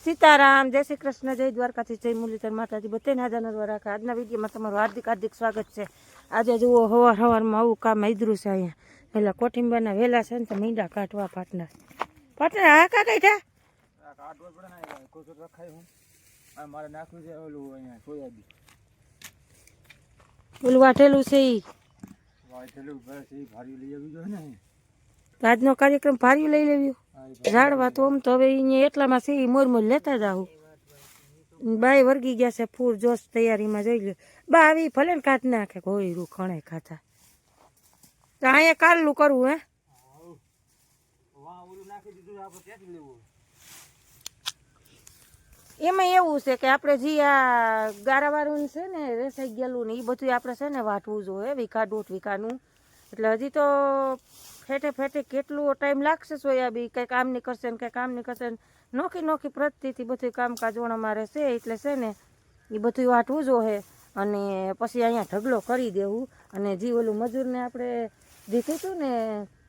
સીતારામ, જય શ્રી કૃષ્ણ, જય દ્વારકાથી, જય મુરલીધર માતાજી, બધાને હાજર નરવા રાખે. આજના વિડીયોમાં તમારું હાર્દિક હાર્દિક સ્વાગત છે. આજે જુઓ સવારમાં આવું કામ આદરું છે અહીંયા. એટલે કોઠીંબાના વેલા છે ને તો મીંડા કાઢવા પાર્ટનર હા કા કઈ થા કાઢવો પડે ને કોસો રખાય હું મારે નાખવું છે ઓલું અહીંયા સોયાબીન ઓલું વાટેલું છે ઈ વાટેલું બસ ઈ ભારી લઈ આવી જોઈએ ને. આજનો કાર્યક્રમ ભાર્યું લઈ લેવ્યું ઝાડવા તો આમ તો હવે અહીંયા એટલામાં છે ઈ મોર લેતા જાઉં. બાય વર્ગી ગયા છે ફૂલ જોશ તૈયારીમાં જોઈ લ્યો. બા આવી ભલે ને કાઢ નાખે ઘોયરું ખણે ખાતા તો અહીંયા કાલનું કરવું હે એમાં એવું છે કે આપણે જે આ ગારાવાળું છે ને રેસાઈ ગયેલું ને એ બધું આપણે છે ને વાટવું જોઈએ વીઘા દોઢ વીઘાનું. એટલે હજી તો ફેટે ફેટે કેટલું ટાઈમ લાગશે સોયાબી કંઈ કામ નહીં કરશે ને કંઈ કામ નહીં કરશે ને નોખી નોખી પ્રતિથી બધું કામકાજ અમારે છે એટલે છે ને એ બધું વાટવું જોઈએ. અને પછી અહીંયા ઢગલો કરી દેવું અને જે ઓલું મજૂરને આપણે દીધું હતું ને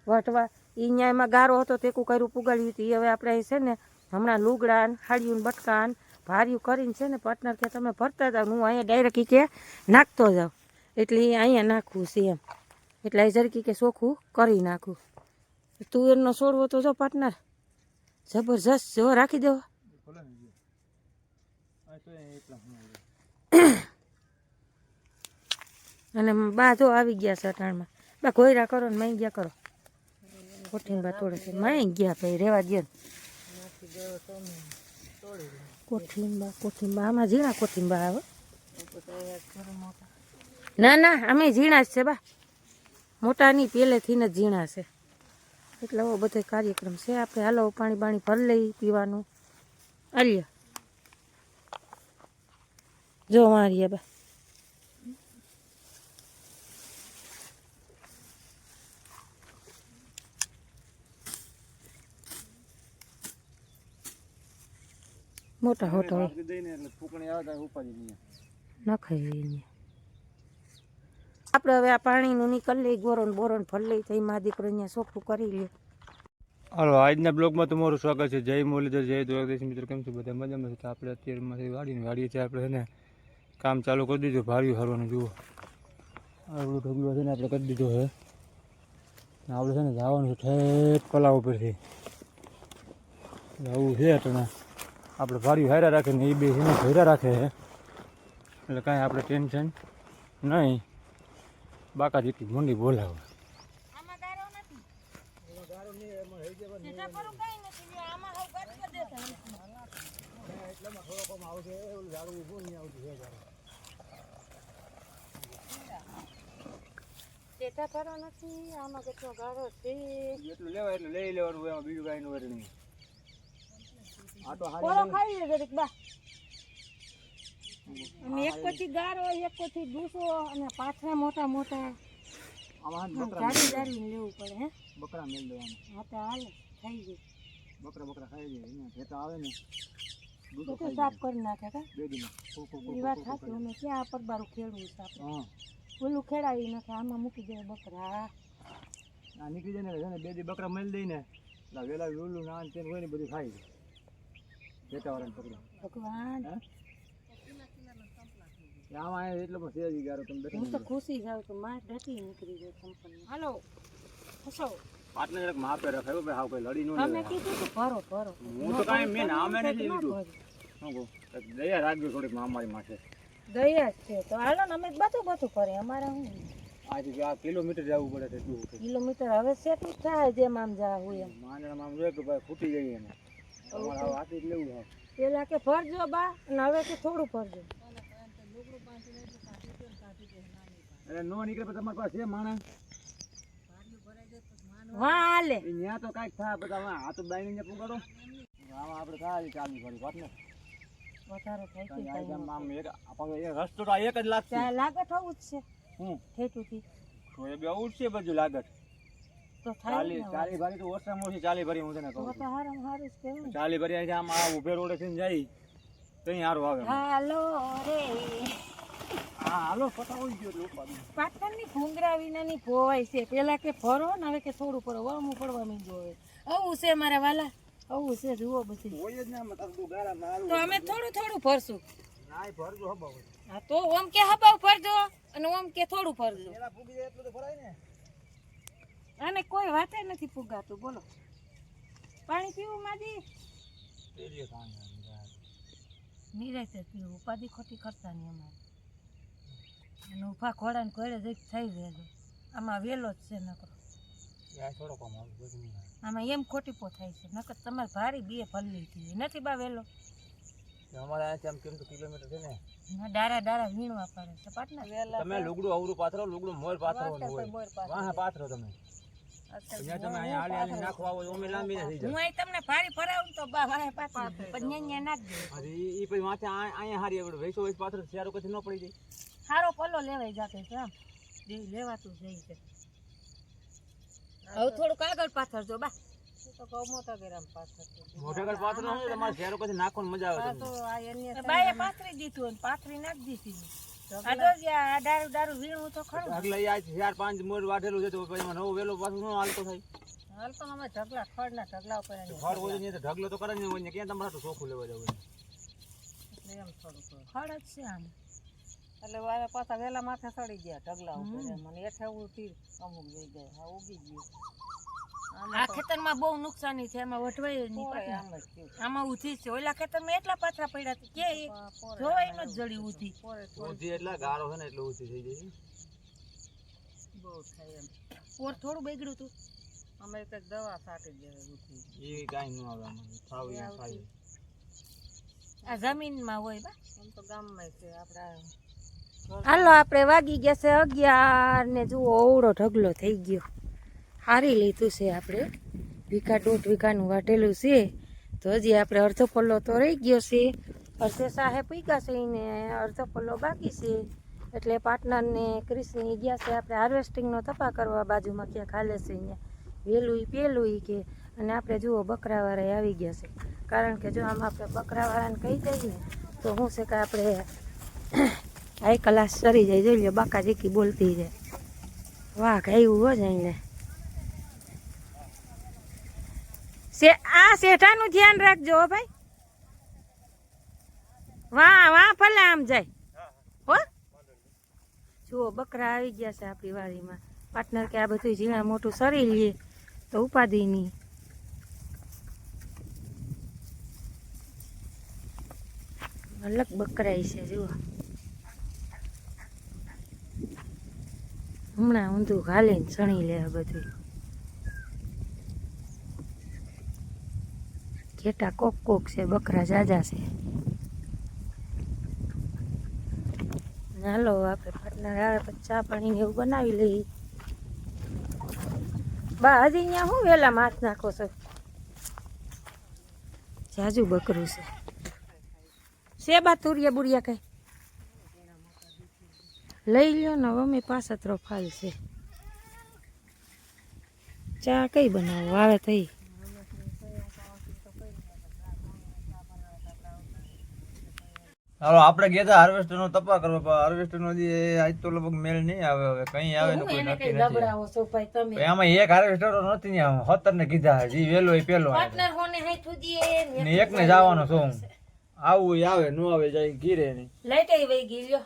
વાટવા એ અહીંયા એમાં ગારો હતો તેકું કર્યું પુગાડ્યું હતું. એ હવે આપણે છે ને હમણાં લુગડાન હાડિયું બટકાન ભાર્યું કરીને છે ને પાર્ટનર કે તમે ભરતા જાઓ હું અહીંયા ડાયરેક્ટ કે નાખતો જાઉં એટલે અહીંયા નાખવું છે એમ. એટલે એ જરકી કે ચોખ્ખું કરી નાખું. તુવેરનો છોડવો તો જો પાર્ટનર જબરજસ્ત જો રાખી દેવો. અને બા જો આવી ગયા છે અટાણમાં. બા ઘોયરા કરો ને માઈ ગયા કરો કોઠીંબા તોડે છે માઈ ગયા ભાઈ રેવા દે કોઠીંબા કોઠીંબા આમાં ઝીણા કોઠીંબા આવે ના ના અમે ઝીણા જ છે બા મોટા નહીં પહેલેથી જ ઝીણા છે. એટલે આવો બધો કાર્યક્રમ છે આપણે. હાલો પાણી બાણી ભરી લઈ પીવાનું આલ્યા જો મારીએ બા મોટા હોટલ નખાઈ આપણે હવે આ પાણીનું નીકળી લઈ ગોરણ બોરણ ભરી લઈ તો એમાં દીકરો અહીંયા ચોખ્ખું કરી લે. હાલો આજના બ્લોગમાં તમારું સ્વાગત છે. જય મુરલીધર, જય દ્વારકાધીશ. મિત્રો કેમ છો બધા મજામાં છે? તો આપણે અત્યારમાંથી વાડીએ છે આપણે છે ને કામ ચાલુ કરી દીધું ભાર્યું હરવાનું. જુઓ આપણું ઢગલો છે ને આપણે કરી દીધો છે. આપણે છે ને જવાનું છે ઠેઠ પલાવ ઉપરથી આવું છે એટલે આપણે ભાર્યું હારા રાખે ને એ બે છે ને ભર્યા રાખે છે એટલે કાંઈ આપણે ટેન્શન નહીં. બાકા જેટલી મંડી બોલાવે એટલું લેવાય એટલે લઈ લેવાનું એમાં બીજું કાંઈ નું નહીં. આ તો અને એક પછી ગારો એક પછી ડૂસો અને પાછા મોટા મોટા જારી જારી લેવું પડે હે બકરા મેળ દેવાનું. હા તો હાલે થઈ ગયું બકરા ખાઈ જાય અહીંયા ભેતા આવે ને બધું સાફ કરી નાખે કા બે દિન એ વાત સાચી. અમે ક્યાં આ પરબારું ખેડવું છે આપણે ઓલું ખેડાવી નાખે આમાં મૂકી દે બકરા આ નીકળી જાય ને છે ને બે દી બકરા મેળ દઈ ને એટલે વેલા ઓલું ના તેનું હોય ને બધું ખાઈ જાય ભેતા વાળાને પકડા ભગવાન. આમાં એટલો પણ સેજી ગારો તમે બેઠો હું તો ખુશી જાઉં તો માર ડટી નીકળી જાય કંપની. હાલો ખસો પાટને જરાક માપે રખાયો ભાઈ હાવ કઈ લડી નો અમે કીધું તો ભરો ભરો હું તો કાંઈ મેં નામે નથી લીધું. હું કહું દયા રાખજો થોડીક અમારી માથે દયા જ છે તો હાલો ને અમે બધું કરે અમારે હું આજે આ કિલોમીટર જવું પડે એટલું કિલોમીટર હવે સેટું થાય જેમ આમ જાવું એમ માંડણામાં આમ જોઈએ કે ભાઈ ફૂટી જઈએ ને તમારે હવે આથી જ લેવું હોય પેલા કે ભરજો બા અને હવે કે થોડું ભરજો એટલે નો નીકળે પણ તમારી પાસે છે માણસ હા હાલે ત્યાં તો કાંઈક થાય બધા હાથ બાઈને પૂગાડો આમાં આપણે થાય ચાલુ કરી વાત ને વધારે થાય છે રસ્તો તો એક જ લાગશે લાગત થવું જ છે હું ઠેઠુંથી તો એ બે ઉઠશે બધું લાગત તો થાય ચાલી ભરી તો ઓછામાં ઓછી ચાલી ભરી હું તને કહું તો હારામ હારું જ કહેવાય. ચાલી ભરી અહીંથી આમ આ ઉભે રોડે થી જાય તો અહીં સારું આવે. હાલો રે હા હાલો પતાવી ગયો એટલે ઉપાડી પાટણની ભૂંગરા વિનાની ભોવાય છે. પેલા કે ભરો ને હવે કે થોડું પડો વામું પડવા માંડ્યો હવે આવું છે મારા વાલા. આવું છે જુઓ બધી. હોય જ ને આમાં તારું તું ગારામાં હાલવું. તો અમે થોડું થોડું ભરશું. નાય ભરજો હબા હોય. હા તો ઓમ કે હબાવ ભરજો અને ઓમ કે થોડું ભરજો. પેલા ફૂગી જાય એટલું તો ભરાય ને. અને કોઈ વાતે નથી ફુગાતું બોલો. પાણી પીવું માજી? પેલીએ પાણી નિરાતે પીવું, ઉપાધિ ખોટી કરતા નહીં અમારે. અને ઉભા ઘોડાને ઘોડે જઈ થઈ વેલો. આમાં વેલો જ છે નકરો. આ થોડો કામ આવે બધું નહીં આવે. આમાં એમ ખોટી પો થાય છે નકર તમારે ભારી બે ભલ્લી થઈ નથી બા વેલો. અમારે અહીંથી આમ કેમ તો કિલોમીટર છે ને. ના ડારા ડારા વીણવા પડે છે પાટના. તમે લુગડું અવરું પાથરો, લુગડું મોર પાથરવાનું હોય. વાહ પાથરો તમે. અહીંયા તમે અહીંયા હાલી હાલી નાખવા આવો ઓમે લાંબી થઈ જાય. હું અહીં તમને ભારી ભરાવું તો બા વાહે પાથરી પણ ન્યા નાખ દે. અરે ઈ પછી માથે અહીંયા હારી આવડે વૈસો વૈસ પાથરો શિયારો કથી ન પડી જાય. સારો પલ્લો લેવાઈ જાતે છે આમ લેવાતું જઈ છે. હવે થોડુંક આગળ પાથરજો બા. મોટા ઘર પાથરો હોય તમારે શિયારો કથી નાખવાની મજા આવે તમને. બાએ પાથરી દીધું અને પાથરી નાખી દીધી. આ તો આ દારૂ દારૂ વીણવું તો ખરું. એટલે આ 4-5 મોર વાઢેલું છે તો પછી એમાં નવો વેલો પાછું ન હાલતો થાય. હાલ તો અમે ઢગલા ખડના ઢગલા ઉપર ખડ હોય ને તો ઢગલો તો કરે ને હોય ને ક્યાં તમારે તો ચોખ્ખું લેવા જવું. એટલે એમ થોડું ખડ જ છે આમ. એટલે વારે પાછા વેલા માથે ચડી ગયા ઢગલા ઉપર મને હેઠે ઉઠી અમુક જઈ ગયા હા ઉગી ગયું. આ ખેતરમાં બહુ નુકસાની છે એમાં વઢવાય નહીં. આમાં ઉધી છે ઓલા ખેતરમાં એટલા પાછા પડ્યા કે જોવાય ન જડી ઉધી. ઉધી એટલા ગારો છે ને એટલે ઉધી થઈ જાય. બહુ થાય એમ. ઓર થોડું બગડ્યું તું અમે એક દવા છાંટી દેવી ઉધી. એ કાંઈ ન આવે આમાં થાવ એ થાય. આ જમીનમાં હોય બા એમ તો ગામમાં છે આપણા. હાલો આપણે વાગી ગયા છે 11 ને જુઓ ઓવડો ઢગલો થઈ ગયો. હારી લીધું છે આપણે વીઘા 1.5 વીઘાનું વાટેલું છે તો હજી આપણે અડધો પલ્લો તો રહી ગયો છે. અડધે સાહે પીગા છે ને અડધો પલ્લો બાકી છે એટલે પાર્ટનર ને ક્રિશની ગયા છે આપણે હાર્વેસ્ટિંગનો તપા કરવા બાજુમાં ક્યાંક હાલે છે અહીંયા વેલું પેલું કે. અને આપણે જુઓ બકરાવાળા આવી ગયા છે કારણ કે જો આમ આપણે બકરાવાળાને કહી દઈએ ને તો શું છે કે આપણે હાઈ ક્લાસ સરી જાય જોઈ લો બાકા જેકી બોલતી જાય. વાહ આવ્યું હો જઈને. આ શેઠાનું ધ્યાન રાખજો હો ભાઈ. વાહ ભલે આમ જાય હો. જુઓ બકરા આવી ગયા છે આપણી વાડીમાં. પાર્ટનર કે આ બધું ઝીણા મોટું સરી લઈએ તો ઉપાધિ નહીં. અલગ બકરાઈ છે જુઓ. હમણાં ઊંધું ઘાલીને સણી લે બધું. ઘેટા કોક છે બકરા જાજા છે. હાલો આપણે પાર્ટનર આવે પછી ચા પાણી ને એવું બનાવી લઈએ. બા હજી અહીંયા શું વેલા હાથ નાખો છો? જાજુ બકરું છે બા તુરિયા બુરિયા કઈ લઈ લ્યો ને મમ્મી પાસે ત્રોફાલ છે. ચા કઈ બનાવો આવે થઈ. હાલો આપણે ગયા હતા હાર્વેસ્ટર નો તપા કરવા પણ હાર્વેસ્ટર નો આજ તો લગભગ મેળ નહીં આવે. હવે કઈ આવે ને કોઈ નક્કી નથી. આમાં એક હાર્વેસ્ટર નથી ને 17 ને કીધા જી વેલો એ પેલો ને એક ને જવાનો છું. આવું આવે ન આવે જાય ગીરે નહીં. લાઈટ વહી ગઈ લ્યો.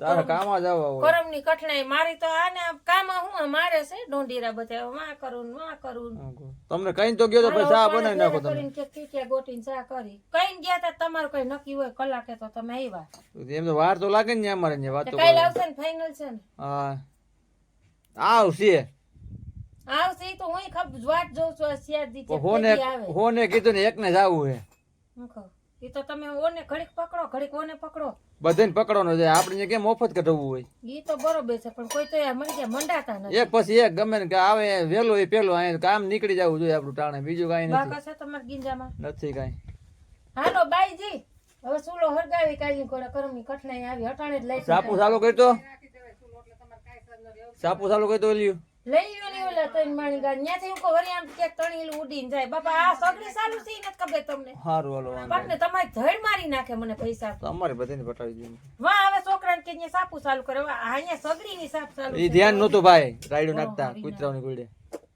તારે કામમાં જવા હોય કરમની કઠણાઈ મારી તો આને કામ હું મારે છે ડોંડીરા બધા માં કરું તમને કઈ તો ગયો તો પછી ચા બનાવી નાખો તમે. કે ટીટિયા ગોટીને ચા કરી કઈ ગયા તા તમારું કઈ નક્કી હોય કલાકે તો તમે આવ્યા. એમ તો વાર તો લાગે ને અમારે ને વાત તો કાલ આવશે ને ફાઇનલ છે ને. હા આવશે તો હું વાટ જોઉં છું શિયાળજી હોને કીધું ને એક ને જાવું હે. એ તો તમે ઓને ઘડીક પકડો ઘડીક ઓને પકડો બધાને પકડવાનો છે. આપણે કેમ મફત કઢવું હોય ઈ તો બરોબર છે પણ કોઈ તો મંડાતા નથી. એક પછી એક ગમે ને કે આવે વેલો એ પેલો અહીં કામ નીકળી જવું જોઈએ આપણું ટાણે. બીજું કઈ બાકા છે તમારા ગીંજામાં નથી કઈ. હાલો બાઈજી હવે સુલો હરગાવી કાલી કોડા કરમની કઠણાઈ આવી હટાણે જ લઈ સાપુ ચાલુ કરતો સાપુ ચાલુ કરતો લ્યો લઈ લ્યો ને ઓલા તન માણી ગા ન્યાથી હું કો વરી આમ કે તણીલું ઉડીને જાય. બાપા આ સગડી ચાલુ છે ને ખબર તમને. હારું હાલો પણ તમારે ધડ મારી નાખે મને પૈસા તમારે બધાને પટાવી દીધું. વાહ હવે છોકરાને કે સાપુ ચાલુ કરે અહીંયા સગડી ની સાપ ચાલુ. ઈ ધ્યાન નહોતું ભાઈ રાયડું નાખતા કૂતરાઓની ગોળે.